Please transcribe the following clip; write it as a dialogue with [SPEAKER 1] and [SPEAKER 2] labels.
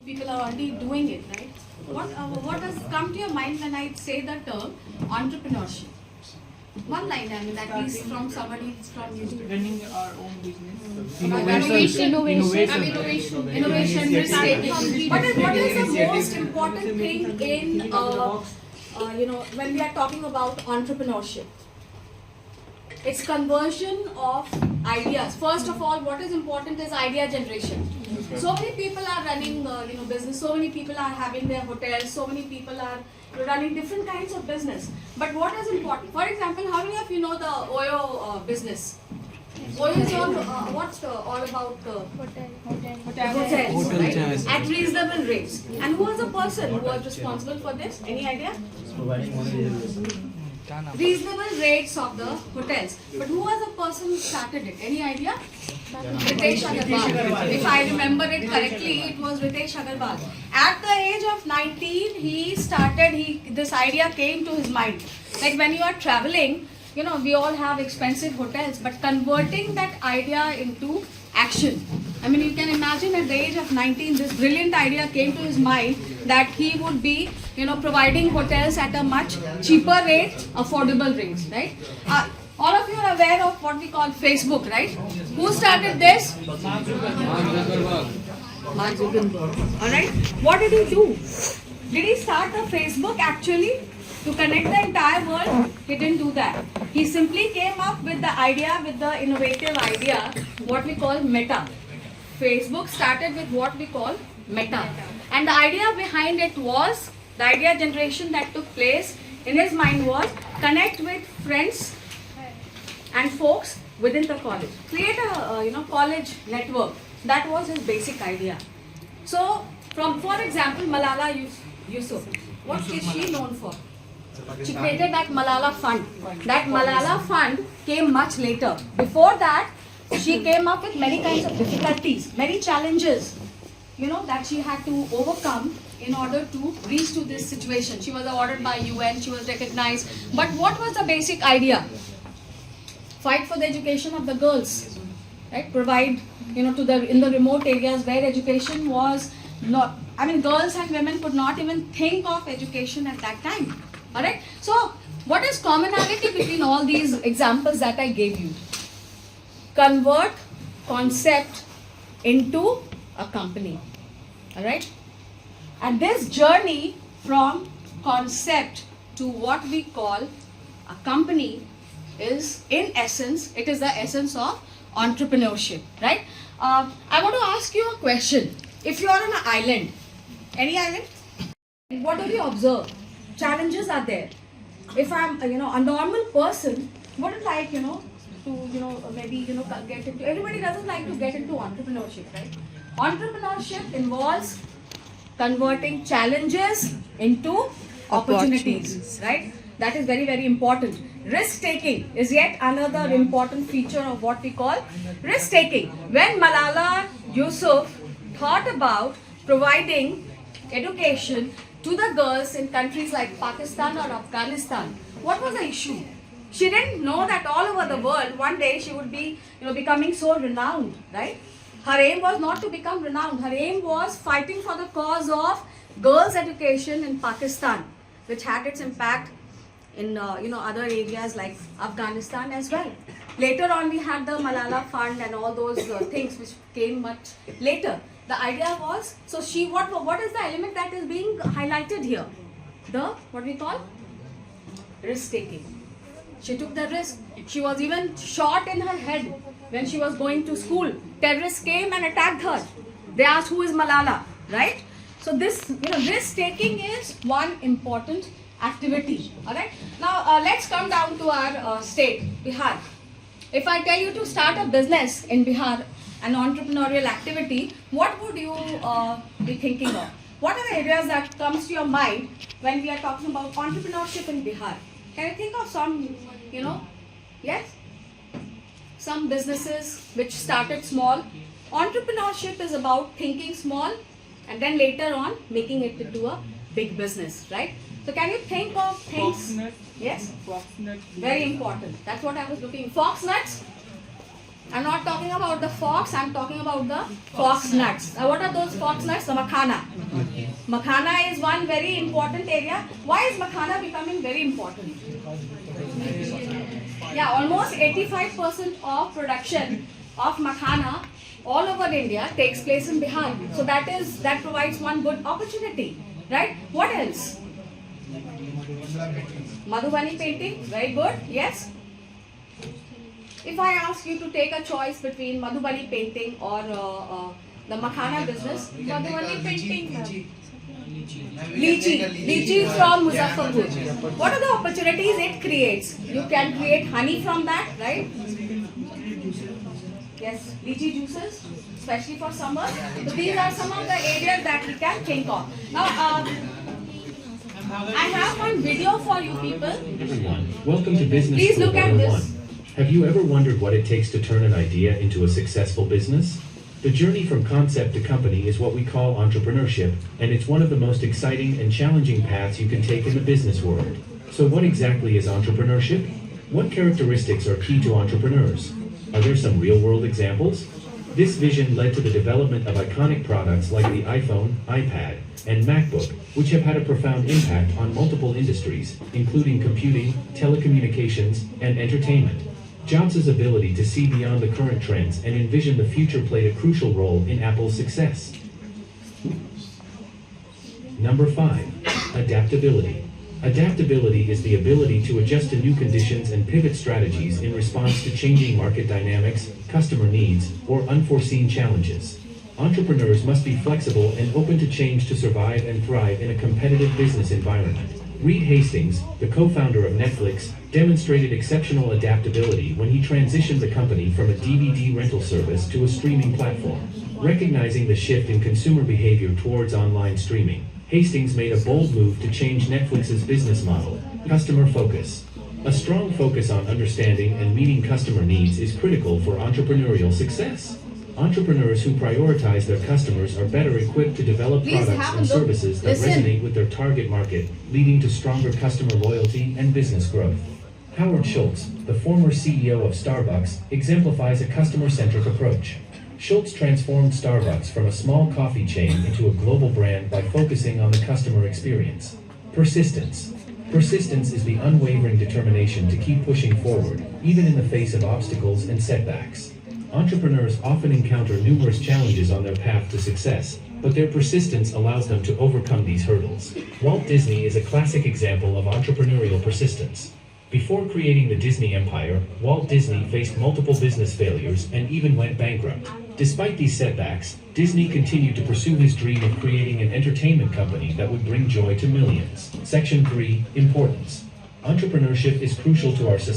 [SPEAKER 1] People are already doing it, right? What does come to your mind when I say the term entrepreneurship? One line, I mean, at least from somebody from you.
[SPEAKER 2] Running our own business.
[SPEAKER 1] Innovation, risk-taking. What is the most important thing in, when we are talking about entrepreneurship? It's conversion of ideas. First of all, what is important is idea generation. So many people are running, business. So many people are having their hotels. So many people are running different kinds of business. But what is important? For example, how many of you know the Oyo business? Oyo is all about hotels, right? At reasonable rates. And who was the person who was responsible for this? Any idea? Reasonable rates of the hotels. But who was the person who started it? Any idea? Ritesh Agarwal. If I remember it correctly, it was Ritesh Agarwal. At the age of 19, this idea came to his mind. Like when you are traveling, we all have expensive hotels, but converting that idea into action. I mean, you can imagine at the age of 19, this brilliant idea came to his mind that he would be, providing hotels at a much cheaper rate, affordable rates, right? All of you are aware of what we call Facebook, right? Who started this? Mark Zuckerberg. Alright? What did he do? Did he start a Facebook actually to connect the entire world? He didn't do that. He simply came up with the idea, with the innovative idea, what we call Meta. Facebook started with what we call Meta. And the idea behind it was, the idea generation that took place in his mind was connect with friends and folks within the college. Create a college network. That was his basic idea. So, for example, Malala Yousafzai, what is she known for? She created that Malala Fund. That Malala Fund came much later. Before that, she came up with many kinds of difficulties, many challenges, that she had to overcome in order to reach to this situation. She was awarded by UN, she was recognized. But what was the basic idea? Fight for the education of the girls, right? Provide, in the remote areas where education was not, girls and women could not even think of education at that time. Alright? So, what is commonality between all these examples that I gave you? Convert concept into a company. Alright? And this journey from concept to what we call a company is, in essence, it is the essence of entrepreneurship. Right? I want to ask you a question. If you are on an island, any island, what do you observe? Challenges are there. If I'm, a normal person, wouldn't like, to, maybe, get into, everybody doesn't like to get into entrepreneurship, right? Entrepreneurship involves converting challenges into opportunities, right? That is very, very important. Risk-taking is yet another important feature of what we call risk-taking. When Malala Yousafzai thought about providing education to the girls in countries like Pakistan or Afghanistan, what was the issue? She didn't know that all over the world, one day she would be, becoming so renowned, right? Her aim was not to become renowned. Her aim was fighting for the cause of girls' education in Pakistan, which had its impact in, other areas like Afghanistan as well. Later on, we had the Malala Fund and all those things which came much later. The idea was, so what is the element that is being highlighted here? What we call risk-taking. She took the risk. She was even shot in her head when she was going to school. Terrorists came and attacked her. They asked, who is Malala, right? So this, risk-taking is one important activity, alright? Now, let's come down to our state, Bihar. If I tell you to start a business in Bihar, an entrepreneurial activity, what would you be thinking of? What are the areas that comes to your mind when we are talking about entrepreneurship in Bihar? Can you think of some, yes? Some businesses which started small. Entrepreneurship is about thinking small and then later on making it into a big business, right? So can you think of things?
[SPEAKER 2] Foxnut.
[SPEAKER 1] Yes?
[SPEAKER 2] Foxnut.
[SPEAKER 1] Very important. That's what I was looking. Fox nuts? I'm not talking about the fox, I'm talking about the fox nuts. Now what are those fox nuts? The makhana. Makhana is one very important area. Why is makhana becoming very important? Yeah, almost 85% of production of makhana all over India takes place in Bihar. So that provides one good opportunity, right? What else? Madhubani painting, very good. Yes. If I ask you to take a choice between Madhubani painting or the makhana business, Madhubani painting. Lychee from Muzaffarpur. What are the opportunities it creates? You can create honey from that, right? Yes, lychee juices, especially for summer. So these are some of the areas that we can think of. Now, I have one video for you people.
[SPEAKER 3] Everyone, welcome to Business
[SPEAKER 1] Please
[SPEAKER 3] School
[SPEAKER 1] look at
[SPEAKER 3] 101.
[SPEAKER 1] this.
[SPEAKER 3] Have you ever wondered what it takes to turn an idea into a successful business? The journey from concept to company is what we call entrepreneurship, and it's one of the most exciting and challenging paths you can take in the business world. So what exactly is entrepreneurship? What characteristics are key to entrepreneurs? Are there some real-world examples? This vision led to the development of iconic products like the iPhone, iPad, and MacBook, which have had a profound impact on multiple industries, including computing, telecommunications, and entertainment. Jobs' ability to see beyond the current trends and envision the future played a crucial role in Apple's success. Number 5. Adaptability. Adaptability is the ability to adjust to new conditions and pivot strategies in response to changing market dynamics, customer needs, or unforeseen challenges. Entrepreneurs must be flexible and open to change to survive and thrive in a competitive business environment. Reed Hastings, the co-founder of Netflix, demonstrated exceptional adaptability when he transitioned the company from a DVD rental service to a streaming platform. Recognizing the shift in consumer behavior towards online streaming, Hastings made a bold move to change Netflix's business model, customer focus. A strong focus on understanding and meeting customer needs is critical for entrepreneurial success. Entrepreneurs who prioritize their customers are better equipped to develop
[SPEAKER 1] Please
[SPEAKER 3] products
[SPEAKER 1] have a
[SPEAKER 3] and
[SPEAKER 1] look.
[SPEAKER 3] services that
[SPEAKER 1] Listen.
[SPEAKER 3] resonate with their target market, leading to stronger customer loyalty and business growth. Howard Schultz, the former CEO of Starbucks, exemplifies a customer-centric approach. Schultz transformed Starbucks from a small coffee chain into a global brand by focusing on the customer experience. Persistence. Persistence is the unwavering determination to keep pushing forward, even in the face of obstacles and setbacks. Entrepreneurs often encounter numerous challenges on their path to success, but their persistence allows them to overcome these hurdles. Walt Disney is a classic example of entrepreneurial persistence. Before creating the Disney empire, Walt Disney faced multiple business failures and even went bankrupt. Despite these setbacks, Disney continued to pursue his dream of creating an entertainment company that would bring joy to millions. Section 3. Importance. Entrepreneurship is crucial to our society.